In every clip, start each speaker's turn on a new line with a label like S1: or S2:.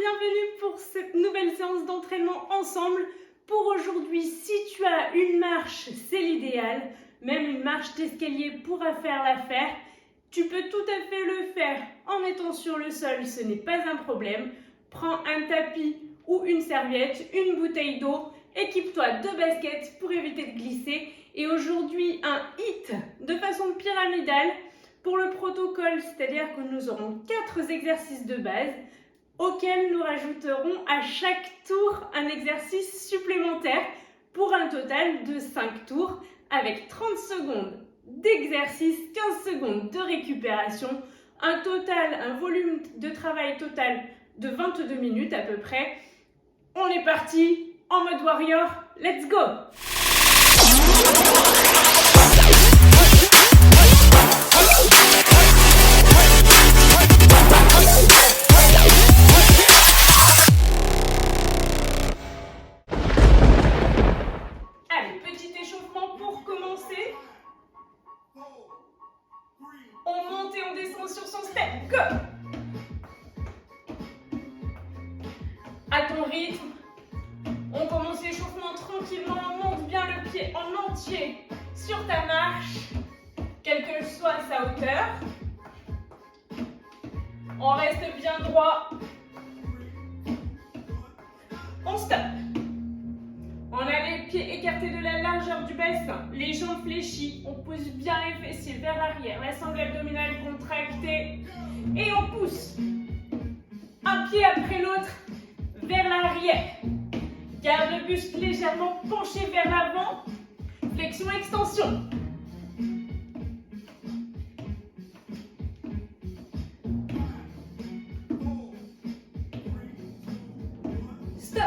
S1: bienvenue pour cette nouvelle séance d'entraînement ensemble. Pour aujourd'hui, si tu as une marche, c'est l'idéal. Même une marche d'escalier pourra faire l'affaire. Tu peux tout à fait le faire en étant sur le sol, ce n'est pas un problème. Prends un tapis ou une serviette, une bouteille d'eau, équipe-toi de baskets pour éviter de glisser. Et aujourd'hui, un hit de façon pyramidale pour le protocole, c'est-à-dire que nous aurons 4 exercices de base auxquels nous rajouterons à chaque tour un exercice supplémentaire pour un total de 5 tours avec 30 secondes d'exercice, 15 secondes de récupération, un volume de travail total de 22 minutes à peu près. On est parti en mode warrior, let's go! Allez, petit échauffement pour commencer. On monte et on descend sur son step, go! À ton rythme, on commence l'échauffement tranquillement, on monte bien le pied en entier sur ta marche, quelle que soit sa hauteur. On reste bien droit. On stoppe. On a les pieds écartés de la largeur du bassin, les jambes fléchies, on pousse bien les fessiers vers l'arrière, la sangle abdominale contractée et on pousse un pied après l'autre vers l'arrière. Garde le buste légèrement penché vers l'avant, flexion-extension. Stop.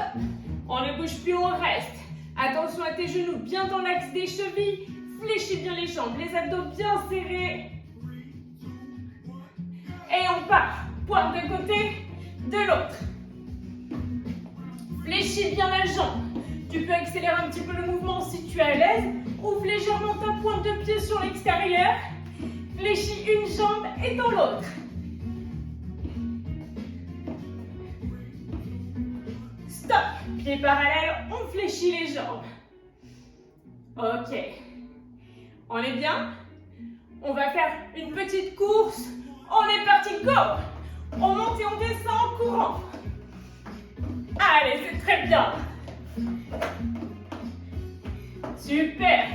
S1: On ne bouge plus, on reste. Attention à tes genoux bien dans l'axe des chevilles. Fléchis bien les jambes, les abdos bien serrés. Et on part. Pointe d'un côté, de l'autre. Fléchis bien la jambe. Tu peux accélérer un petit peu le mouvement si tu es à l'aise. Ouvre légèrement ta pointe de pied sur l'extérieur. Fléchis une jambe et dans l'autre. Stop. Pieds parallèles, on fléchit les jambes. Ok. On est bien? On va faire une petite course. On est parti, go! On monte et on descend en courant. Allez, c'est très bien. Super.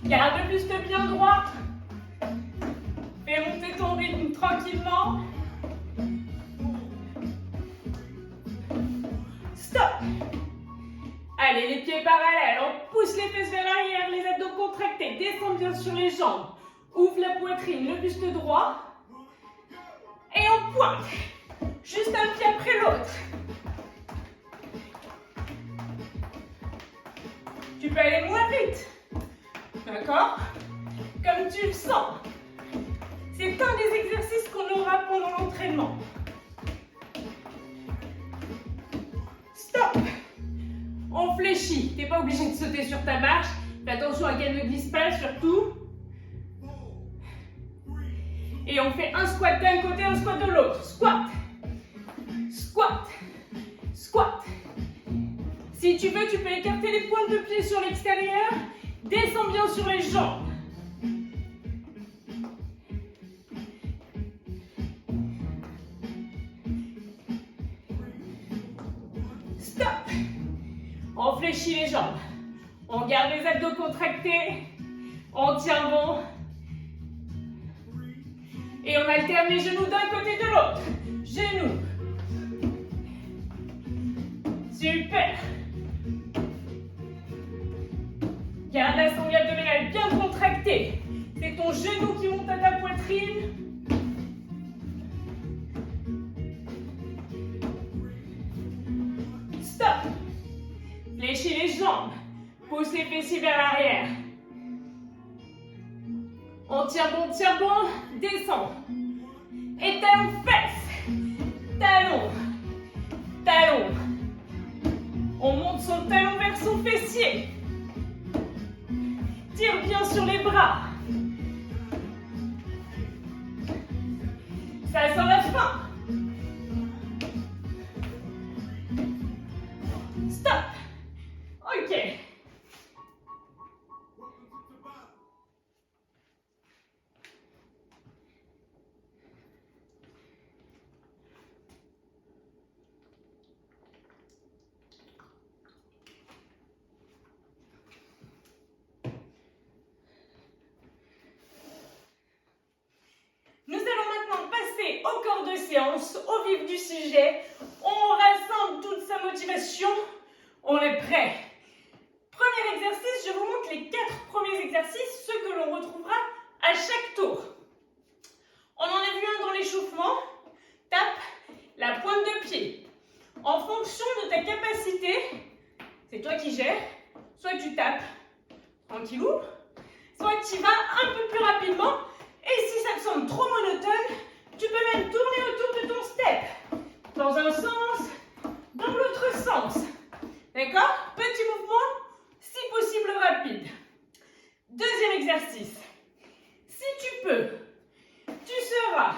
S1: Garde le buste bien droit. Fais monter ton rythme tranquillement. Stop. Allez, les pieds parallèles. On pousse les fesses vers l'arrière, les abdos contractés. Descends bien sur les jambes. Ouvre la poitrine, le buste droit. Et on pointe. Juste un pied après l'autre. Tu peux aller moins vite. D'accord? Comme tu le sens. C'est un des exercices qu'on aura pendant l'entraînement. Stop. On fléchit. Tu n'es pas obligé de sauter sur ta marche. Fais attention à qu'elle ne glisse pas surtout. Et on fait un squat d'un côté, un squat de l'autre. Squat. Squat. Squat. Si tu veux, tu peux écarter les pointes de pied sur l'extérieur. Descends bien sur les jambes. Stop. On fléchit les jambes. On garde les abdos contractés. On tient bon. Et on alterne les genoux d'un côté de l'autre. Genoux. Super. Garde la sangle abdominale bien contractée. C'est ton genou qui monte à ta poitrine. Stop. Fléchis les jambes. Pousse les fessiers vers l'arrière. On tient bon, descend. Et talon, fesse. Talon. Talon. On monte son talon vers son fessier. Tire bien sur les bras. Ça sent la fin. cours de séance, au vif du sujet. On rassemble toute sa motivation. On est prêt. Premier exercice, je vous montre les 4 premiers exercices, ceux que l'on retrouvera à chaque tour. On en a vu un dans l'échauffement. Tape la pointe de pied. En fonction de ta capacité, c'est toi qui gères, soit tu tapes tranquillou, soit tu vas un peu plus rapidement. Et si ça te semble trop monotone, tu peux même tourner autour de ton step. Dans un sens, dans l'autre sens. D'accord? Petit mouvement, si possible rapide. Deuxième exercice. Si tu peux, tu seras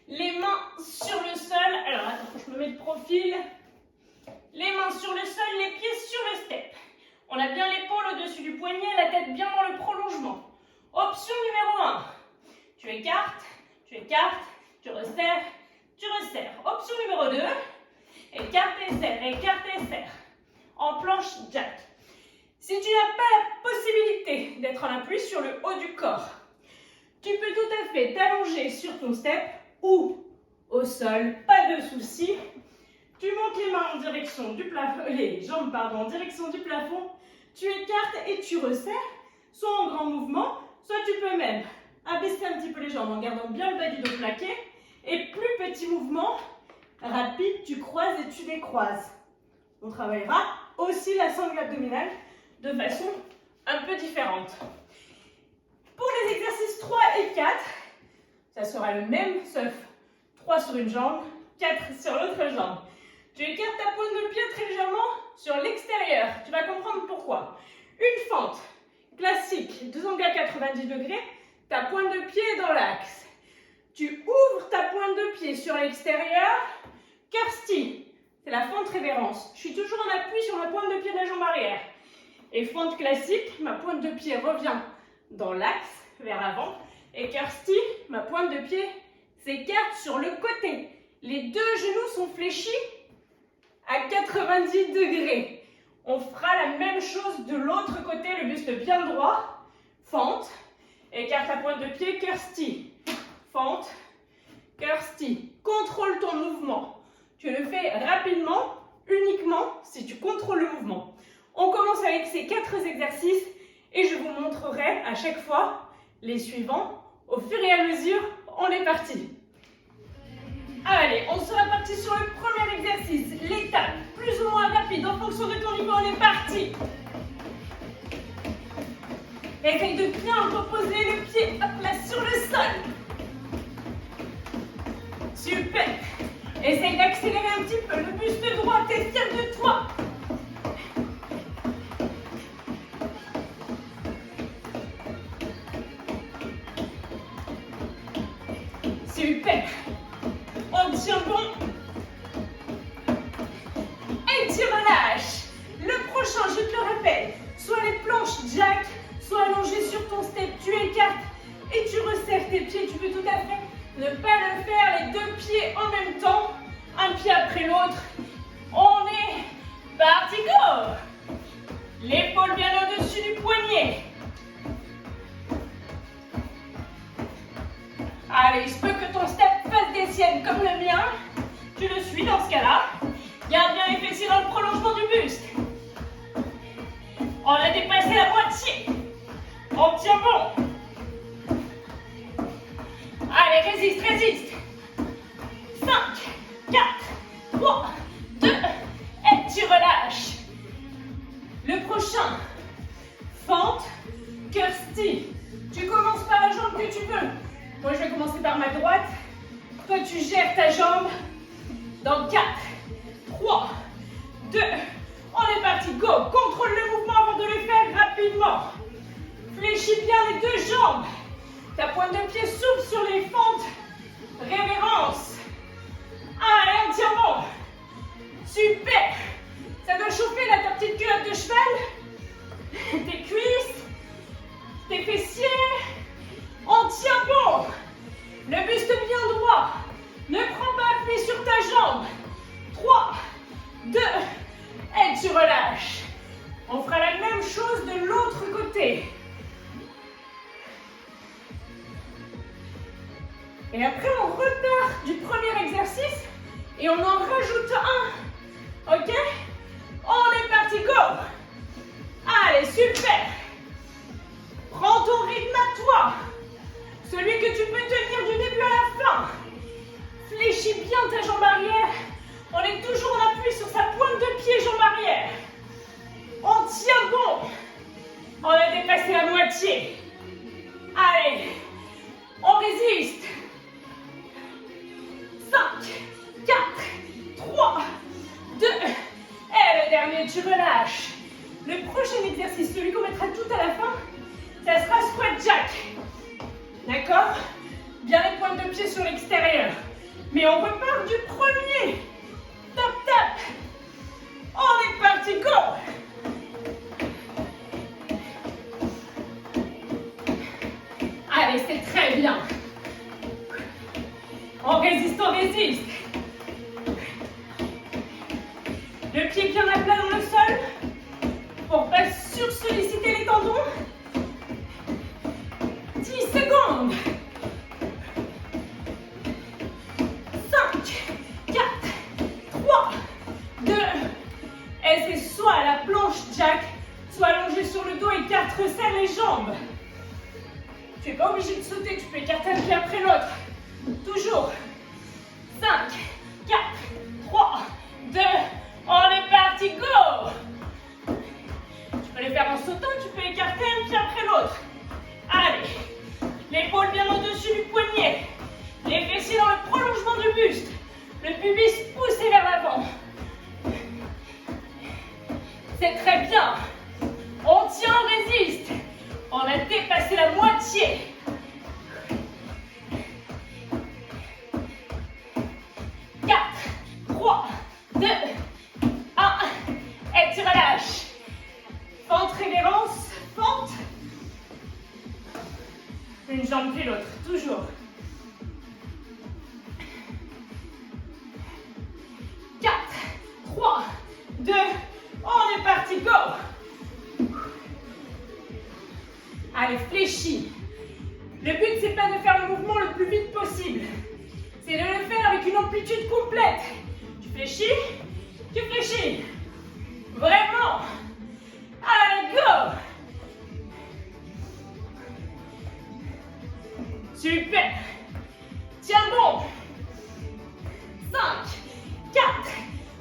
S1: les mains sur le sol. Alors attends, je me mets de profil. Les mains sur le sol, les pieds sur le step. On a bien l'épaule au-dessus du poignet, la tête bien dans le prolongement. Option numéro 1. Tu écartes, tu resserres, tu resserres. Option numéro 2. Écarte et serre. En planche jack. Si tu n'as pas la possibilité d'être en appui sur le haut du corps, tu peux tout à fait t'allonger sur ton step ou au sol, pas de souci. Tu montes les mains en direction du plafond, les jambes en direction du plafond. Tu écartes et tu resserres, soit en grand mouvement, soit tu peux même abaisser un petit peu les jambes en gardant bien le bas du dos plaqué. Et plus petit mouvement, rapide, tu croises et tu décroises. On travaillera aussi la sangle abdominale de façon un peu différente. Pour les exercices 3 et 4, ça sera le même, sauf 3 sur une jambe, 4 sur l'autre jambe. Tu écartes ta pointe de pied très légèrement sur l'extérieur. Tu vas comprendre pourquoi. Une fente classique, 2 angles à 90 degrés, ta pointe de pied est dans l'axe. Tu ouvres ta pointe de pied sur l'extérieur, Kirsty, c'est la fente révérence. Je suis toujours en appui sur la pointe de pied de la jambe arrière. Et fente classique, ma pointe de pied revient dans l'axe, vers l'avant. Et Kirsty, ma pointe de pied s'écarte sur le côté. Les deux genoux sont fléchis à 90 degrés. On fera la même chose de l'autre côté, le buste bien droit. Fente, écarte la pointe de pied, Kirsty. Fente, Kirsty. Contrôle ton mouvement. Tu le fais rapidement, uniquement si tu contrôles le mouvement. On commence avec ces 4 exercices et je vous montrerai à chaque fois les suivants. Au fur et à mesure, on est parti. Allez, on sera parti sur le premier exercice, l'étape plus ou moins rapide en fonction de ton niveau, on est parti. Essaye de bien reposer le pied, hop là, sur le sol. Super. Essaye d'accélérer un petit peu, le buste droit est fier de toi. Super. On tient bon. Et tu relâches. Le prochain, je te le répète, soit les planches jack, soit allongé sur ton step, tu écartes et tu resserres tes pieds. Tu peux tout à fait ne pas le faire les 2 pieds en même temps, un pied après l'autre. On est parti, go. L'épaule bien au-dessus du poignet. Allez, il se peut que ton step fasse des siennes comme le mien. Tu le suis dans ce cas-là. Garde bien les fessiers dans le prolongement du buste. On a dépassé la moitié. On tient bon. Allez, résiste, résiste. 5, 4, 3, 2, et tu relâches. Le prochain, fente, Kirsty. Tu commences par la jambe que tu veux. Moi, je vais commencer par ma droite. Toi, tu gères ta jambe. Dans 4, 3, 2, on est parti, go. Contrôle le mouvement avant de le faire rapidement. Fléchis bien les 2 jambes. Ta pointe de pied s'ouvre sur les fentes. Révérence. Allez, on tient bon. Super. Ça doit chauffer là, ta petite culotte de cheval. Tes cuisses. Tes fessiers. On tient bon. Le buste bien droit. Ne prends pas appui sur ta jambe. 3, 2, et tu relâches. On fera la même chose de l'autre côté. Et après, on repart du premier Et on en rajoute un. Ok? On est parti, go! Allez, super! Prends ton rythme à toi. Celui que tu peux tenir du début à la fin. Fléchis bien ta jambe arrière. On est toujours en appui sur sa pointe de pied, jambe arrière. On tient bon. On a dépassé la moitié. Allez, on résiste. 5, 4, 3, 2. Et le dernier, tu relâches. Le prochain exercice, celui qu'on mettra tout à la fin, ça sera squat jack. D'accord? Bien les pointes de pied sur l'extérieur. Mais on repart du premier. Tap, tap. On est parti, go! Allez, c'est très bien. On résiste, on résiste. Le pied bien à plat dans le sol pour pas sursolliciter les tendons. 10 secondes. 5, 4, 3, 2. Et c'est soit à la planche jack, soit allongé sur le dos, écarte, resserre les jambes. Tu n'es pas obligé de sauter, tu peux écarter un pied après l'autre. Toujours. 5, 4, 3, 2. On est parti, go! Tu peux les faire en sautant, tu peux écarter un pied après l'autre. Allez, l'épaule bien au-dessus du poignet. Les fessiers dans le prolongement du buste. Le pubis poussé vers l'avant. C'est très bien. On tient, on résiste. On a dépassé la moitié. 4, 3, 2, 1. Et tu relâches. Fente, révérence, fente. Une jambe puis l'autre, toujours. 4, 3, 2, on est parti, go! Allez, fléchis. Le but, c'est pas de faire le mouvement le plus vite possible. C'est de le faire avec une amplitude complète. Tu fléchis, tu fléchis. Vraiment. Allez, go! Super. Tiens bon. 5, 4,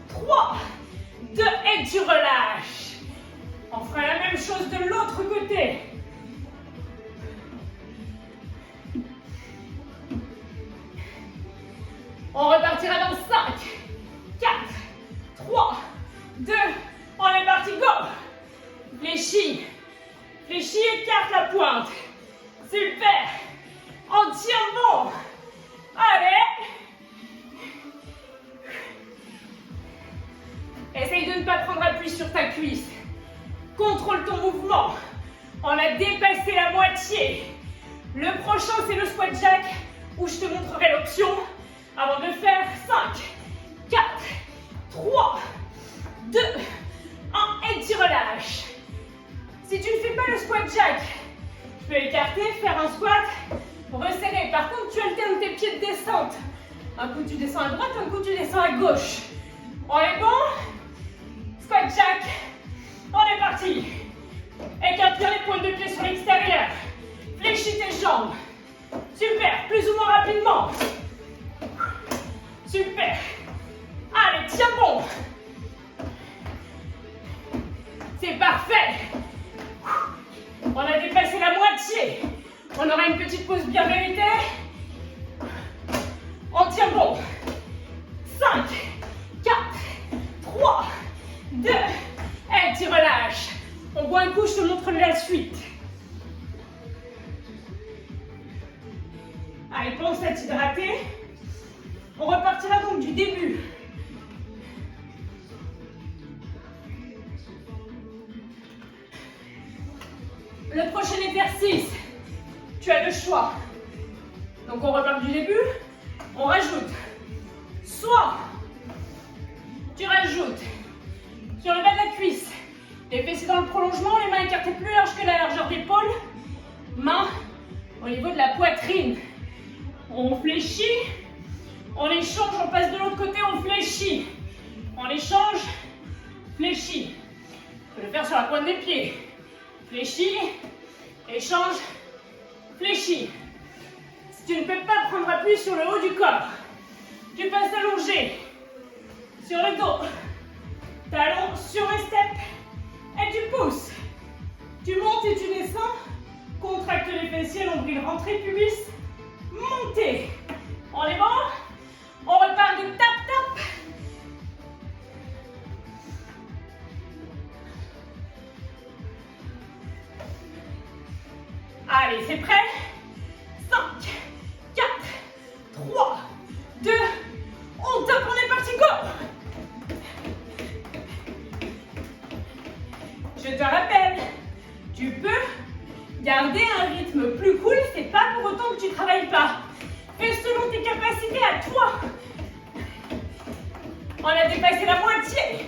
S1: 3, 2, et tu relâches. On fera la même chose de l'autre côté. On repartira dans 5, 4, 3, 2, on est parti, go! Fléchis, fléchis, écarte la pointe. Super! On tient bon. Allez! Essaye de ne pas prendre appui sur ta cuisse. Contrôle ton mouvement. On a dépassé la moitié. Le prochain, c'est le squat jack, où je te montrerai l'option avant de faire 5, 4, 3, 2, 1, et tu relâches. Si tu ne fais pas le squat jack, tu peux écarter, faire un squat, resserrer. Par contre, tu alternes tes pieds de descente. Un coup, tu descends à droite, un coup, tu descends à gauche. On est bon? Squat jack. On est parti. Écarte bien les pointes de pied sur l'extérieur. Fléchis tes jambes. Super, plus ou moins rapidement. Super. Allez, tiens bon. C'est parfait. On a dépassé la moitié. On aura une petite pause bien méritée. On tient bon. 5, 4, 3, 2, et tu relâches. On boit un coup, je te montre la suite. Allez, pense à t'hydrater. On repartira donc du début. Le prochain exercice, tu as le choix. Donc on repart du début, on rajoute. Soit tu rajoutes sur le bas de la cuisse, les fessiers dans le prolongement, les mains écartées plus larges que la largeur d'épaule, mains au niveau de la poitrine. On fléchit, On échange, on passe de l'autre côté, on fléchit. On échange, fléchit. On peut le faire sur la pointe des pieds. Fléchis, échange, fléchis. Si tu ne peux pas prendre appui sur le haut du corps, tu passes allongé sur le dos. Talon sur le step et tu pousses. Tu montes et tu descends. Contracte les fessiers, nombril rentré, pubis monté. On est bon? On repart de tap-tap. Allez, c'est prêt? 5, 4, 3, 2, on tape, on est parti, go! Je te rappelle, tu peux garder un rythme plus cool, c'est pas pour autant que tu travailles pas. Fais selon tes capacités à toi. On a dépassé la moitié.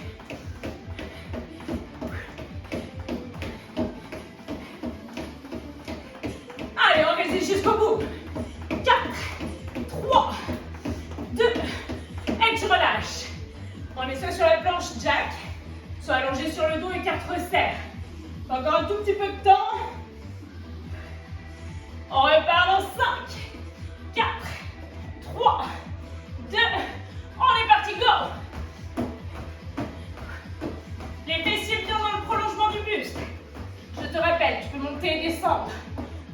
S1: Allez, on résiste jusqu'au bout. 4, 3, 2, et tu relâches. On est soit sur la planche jack, soit allongé sur le dos et quatre resserres. Encore un tout petit peu de temps. On repart dans 5, 4, 3, 2, on est parti, go! Les fessiers bien dans le prolongement du buste. Je te répète, tu peux monter et descendre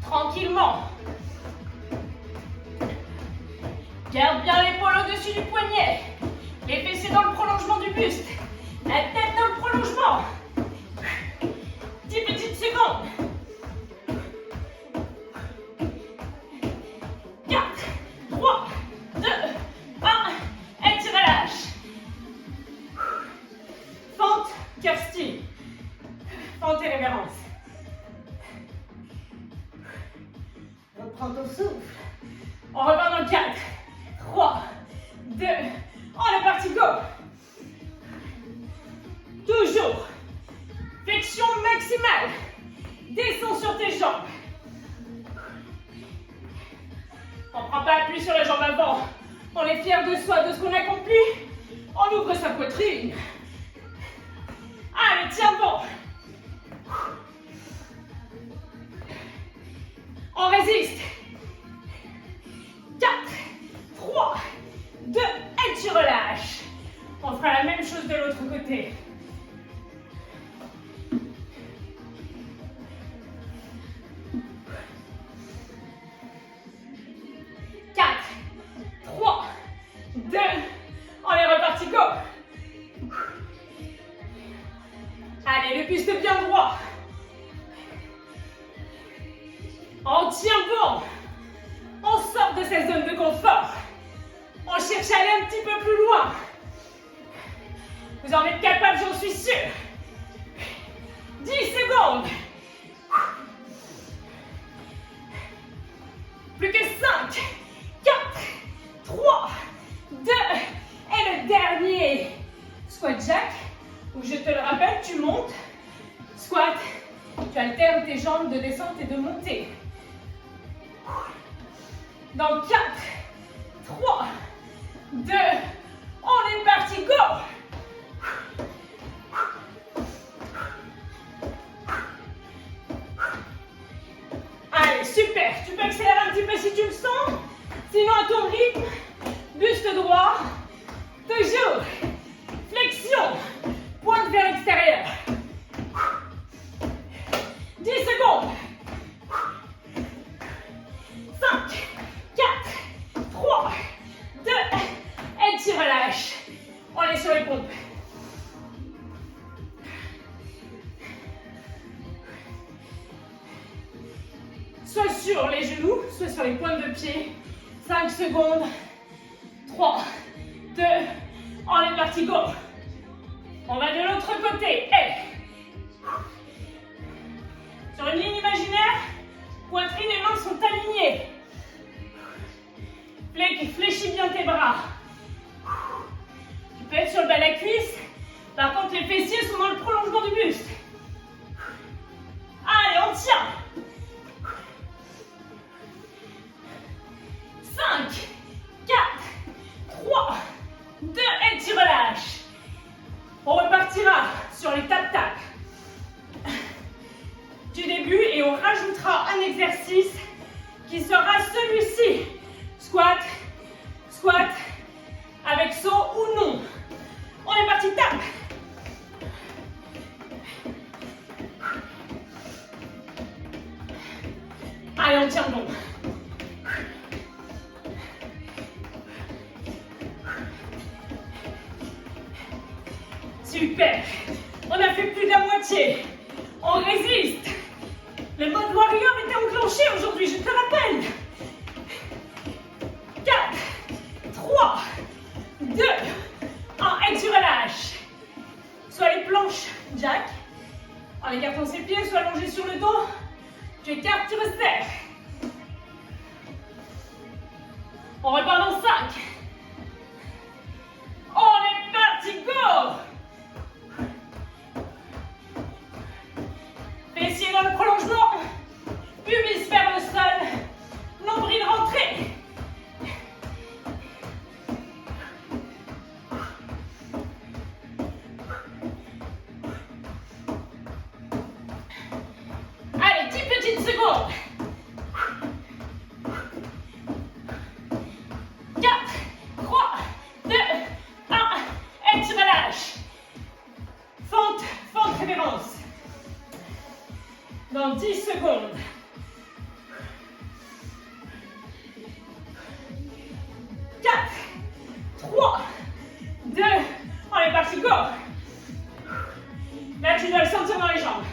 S1: tranquillement. Garde bien l'épaule au-dessus du poignet. Les fessiers dans le prolongement du buste. La tête dans le prolongement. 10 petites secondes. 4, 3, 2, 1, et tu relâches. Fente, curl style. Fente et révérence. Reprends ton souffle. On repart dans 4, 3, 2, on est parti, go! Toujours. Flexion maximale. Descends sur tes jambes. On ne prend pas appui sur la jambe avant. On est fier de soi, de ce qu'on accomplit. On ouvre sa poitrine. Allez, tiens bon. On résiste. 4, 3, 2, et tu relâches. On fera la même chose de l'autre côté. On est reparti, go! Allez, le buste bien droit. On tient bon. On sort de cette zone de confort. On cherche à aller un petit peu plus loin. Vous en êtes capable, j'en suis sûre. 10 secondes. Plus que 5, 4, 3, 2, et le dernier. Squat jack, où je te le rappelle, tu montes. Squat, tu alternes tes jambes de descente et de montée. Dans 4, 3, 2, on est parti, go! Allez, super. Tu peux accélérer un petit peu si tu le sens. Sinon, à ton rythme, buste droit. Toujours. Flexion. Pointe vers l'extérieur. 10 secondes. 5, 4, 3, 2, et tu relâches. On est sur les pompes. Soit sur les genoux, soit sur les pointes de pied. 5 secondes. 3, 2, on est parti, go. On va de l'autre côté. Et sur une ligne imaginaire, poitrine et mains sont alignées. Fléchis bien tes bras. Tu peux être sur le bas de la cuisse. Par contre, les fessiers sont dans le prolongement du buste. Allez, on tient. 5, 4, relâche. On repartira sur les tap-tap du début et on rajoutera un exercice qui sera celui-ci. Squat, squat, avec saut ou non. On est parti, tap. Allez, on tient bon. Super. On a fait plus de la moitié. On résiste. Le mode warrior était enclenché aujourd'hui, je te rappelle. 4, 3, 2, 1. Et tu relâches. Soit les planches jack, en écartant ses pieds, soit allongé sur le dos. Tu écartes, tu resserres. On repart dans 5. On est parti, go! Fessiers dans le prolongement, pubis vers le sol, nombril rentré. Allez, 10 petites secondes. 4, 3, 2, 1, et tu relâches. Fente, fente révérence. Dans 10 secondes. 4, 3, 2, on est parti, go! Là, tu dois le sentir dans les jambes.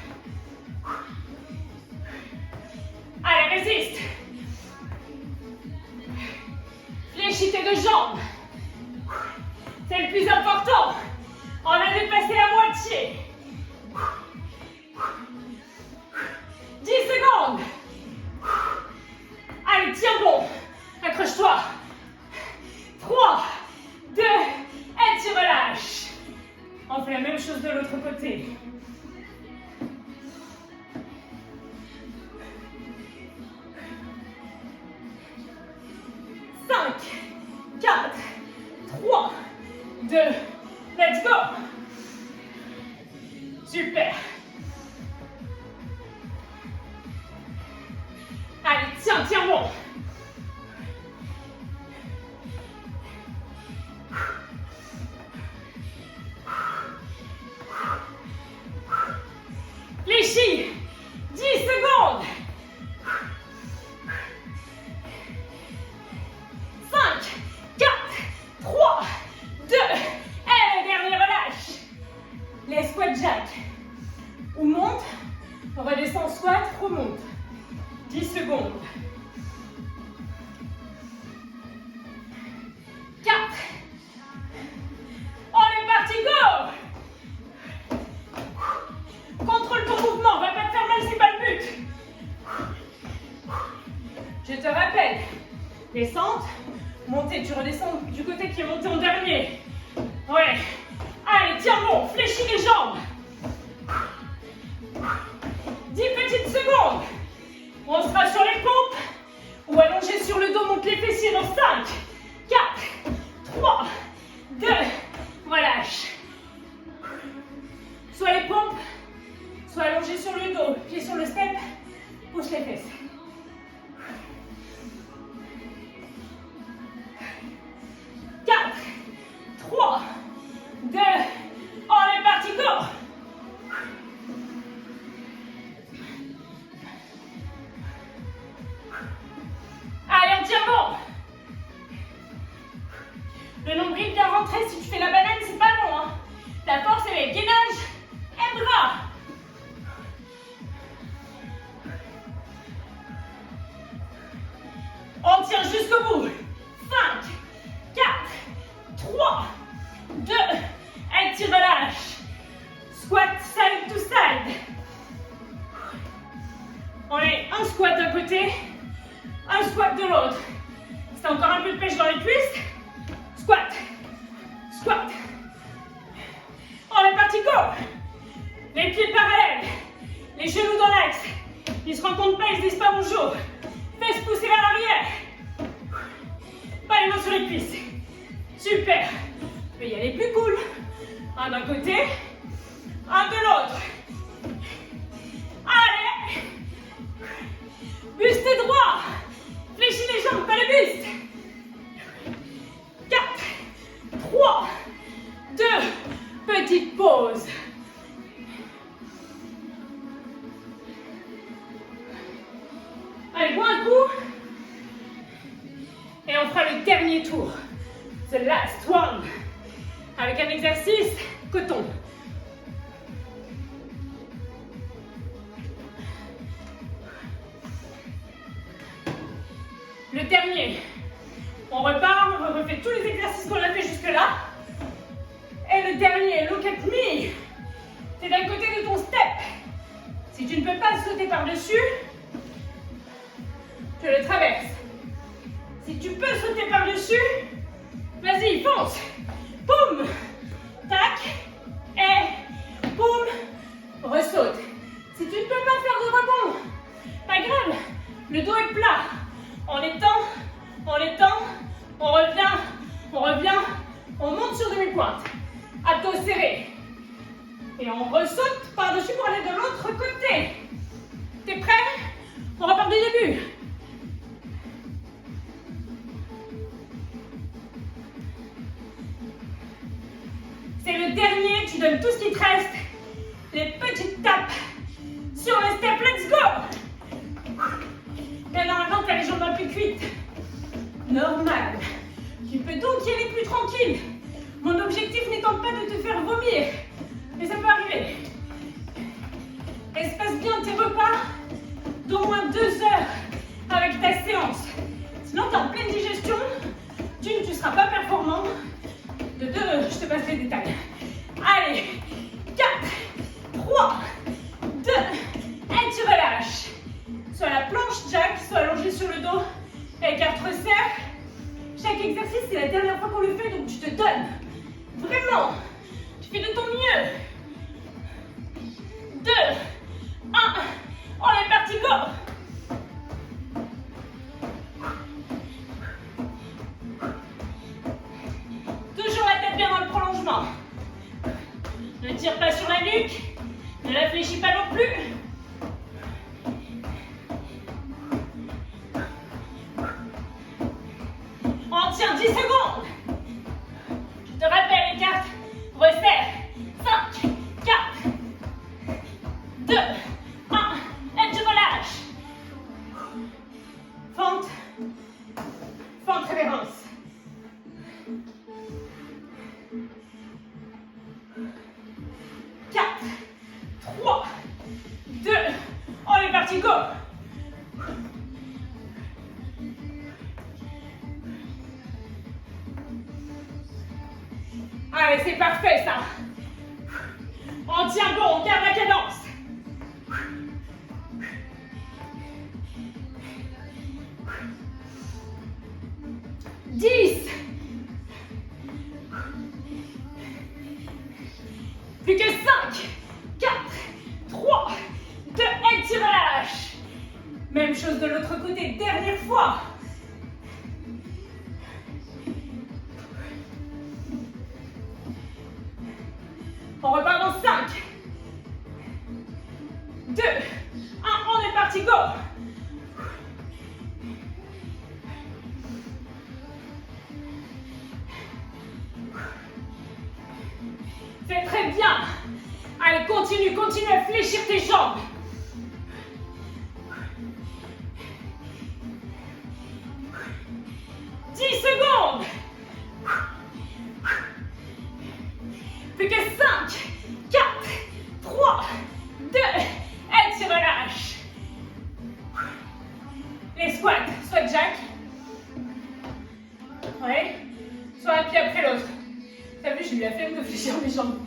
S1: Allez, résiste. Fléchis tes deux jambes. C'est le plus important. On a dépassé la moitié. 10 secondes. Allez, tiens bon. Accroche-toi. 3, 2, et tu relâches. On fait la même chose de l'autre côté. Cinq, 4, 3, 2, let's go. Super. Allez, tiens, tiens bon. Fléchis. 10 secondes. 5, 4, 3, 2, et le dernier relâche. Les squat jack. Ou monte, on redescend squat, remonte. 10 secondes. 4. On est parti, go! Contrôle ton mouvement, va pas te faire mal, c'est pas le but. Je te rappelle, descente, montée, tu redescends du côté qui est monté en dernier. Ouais. Allez, tiens bon, fléchis les jambes. 10 petites secondes. On sera sur les pompes ou allongé sur le dos, monte les fessiers dans 5, 4, 3, 2, relâche. Soit les pompes, soit allongé sur le dos, pied sur le step, pousse les fesses. 4, 3, 2, on est parti, go! Allez, on tient bon. Le nombril bien rentré, si tu fais la banane, c'est pas bon. Hein. Ta force, elle est gainage et bras. On tient jusqu'au bout. 5, 4, 3, 2, et tu relâches. Squat side to side. On est un squat d'un côté, un squat de l'autre. Si t'as encore un peu de pêche dans les cuisses, squat, squat. On est parti, go! Les pieds parallèles, les genoux dans l'axe. Ils se rencontrent pas, ils se disent pas bonjour. Fesses poussées vers l'arrière. Pas les mains sur les cuisses. Super. Tu peux y aller plus cool. Un d'un côté, un de l'autre. Allez. Buste droit. Fléchis les jambes, pas le buste. 4, 3, 2, petite pause. Allez, bois un coup. Et on fera le dernier tour. The last one. Avec un exercice coton. Le dernier. On repart, on refait tous les exercices qu'on a fait jusque-là. Et le dernier, look at me. C'est d'un côté de ton step. Si tu ne peux pas sauter par-dessus, tu le traverses. Si tu peux sauter par-dessus, vas-y, fonce. Boum. Tac. Et boum. Ressaute. Si tu ne peux pas faire de rebond, pas grave. Le dos est plat. On l'étend, on revient, on monte sur demi-pointe. Abdos serrés. Et on ressaute par-dessus pour aller de l'autre côté. T'es prêt? On repart du début. C'est le dernier, tu donnes tout ce qui te reste. Les petites tapes sur le step, let's go! Et normalement, tu as les jambes un peu cuites. Normal. Tu peux donc y aller plus tranquille. Mon objectif n'étant pas de te faire vomir. Mais ça peut arriver. Espace bien tes repas d'au moins 2 heures avec ta séance. Sinon, tu es en pleine digestion. Tu ne seras pas performant. De 2, je te passe les détails. Allez, 4, 3, 2, et tu relâches. Soit la planche jack, soit allongé sur le dos avec un resserre. Chaque exercice, c'est la dernière fois qu'on le fait, donc tu te donnes. Vraiment, tu fais de ton mieux. 2, 1, on est parti, go! Toujours la tête bien dans le prolongement. Ne tire pas sur la nuque, ne réfléchis pas non plus. On tient 10 secondes. Je te rappelle les cartes. Resserre. 5, 4, 2, 1. Et tu relâches. Fente. Fente révérence. 4, 3, 2, on est parti, go! Allez, c'est parfait ça. On tient bon, on garde la cadence. 10. Plus que 5, 4, 3, 2, et tu relâches. Même chose de l'autre côté, dernière fois. On repart dans 5, 2, 1, on est parti, go! C'est très bien. Allez, continue à fléchir tes jambes. Secondes. Plus que 5, 4, 3, 2, et tu relâches. Les squats, soit jack. Ouais. Soit un pied après l'autre. T'as vu, j'ai eu la flemme de fléchir mes jambes.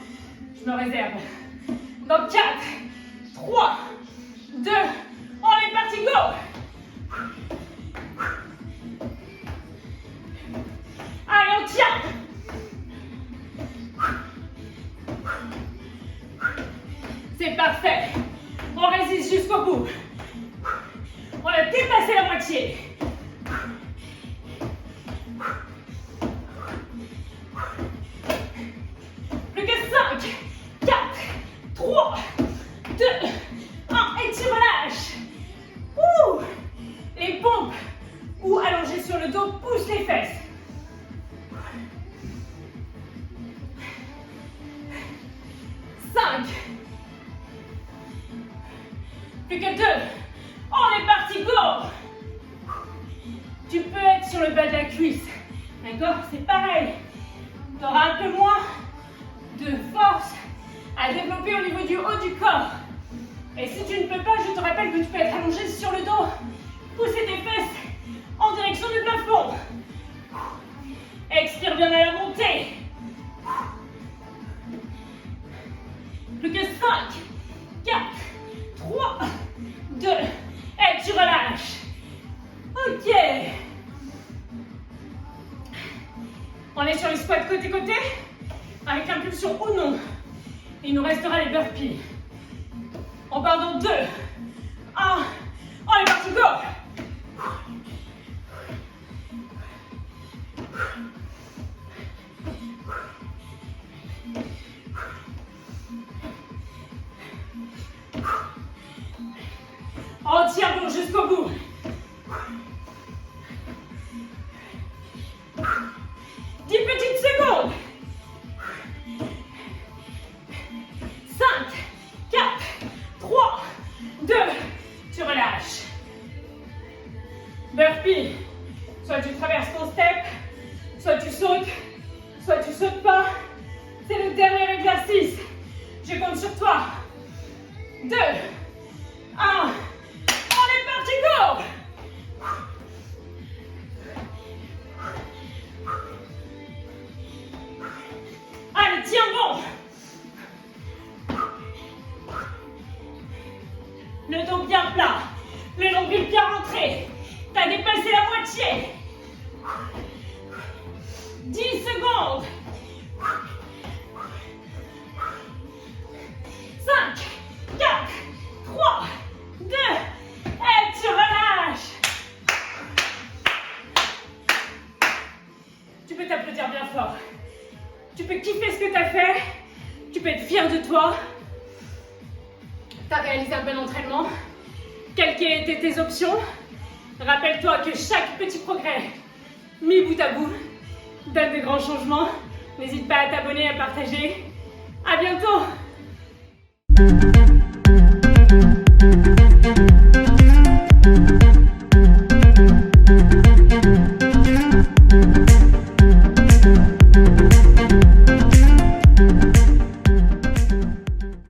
S1: Je me réserve. Donc 4, 3, 2, on est parti, go! Allez, on tient. C'est parfait. On résiste jusqu'au bout. On a dépassé la moitié. Plus que 5, 5. Plus que 2. On est parti, go! Tu peux être sur le bas de la cuisse. D'accord? C'est pareil. Tu auras un peu moins de force à développer au niveau du haut du corps. Et si tu ne peux pas, je te rappelle que tu peux être allongé sur le dos, pousser tes fesses en direction du plafond. Expire bien à la montée. Plus que 5, 4, 3, 2, et tu relâches. Ok. On est sur les squats côté-côté, avec impulsion ou non. Il nous restera les burpees. On part dans 2, 1, on est parti, go! On tient bon jusqu'au bout. 10 petites secondes. 5, 4, 3, 2, tu relâches. Burpee. Soit tu traverses ton step, soit tu sautes pas. C'est le dernier exercice. Je compte sur toi. 2, 1. On est parti, go! Allez, tiens bon. Le dos bien plat, le nombril bien rentré. T'as dépassé la moitié. 10 secondes. 5, 4, 3, 2, et tu relâches. Tu peux t'applaudir bien fort. Tu peux kiffer ce que tu as fait. Tu peux être fier de toi. Tu as réalisé un bon entraînement. Quelles qu'aient été tes options, rappelle-toi que chaque petit progrès, mis bout à bout, donne de grands changements. N'hésite pas à t'abonner, à partager. À bientôt!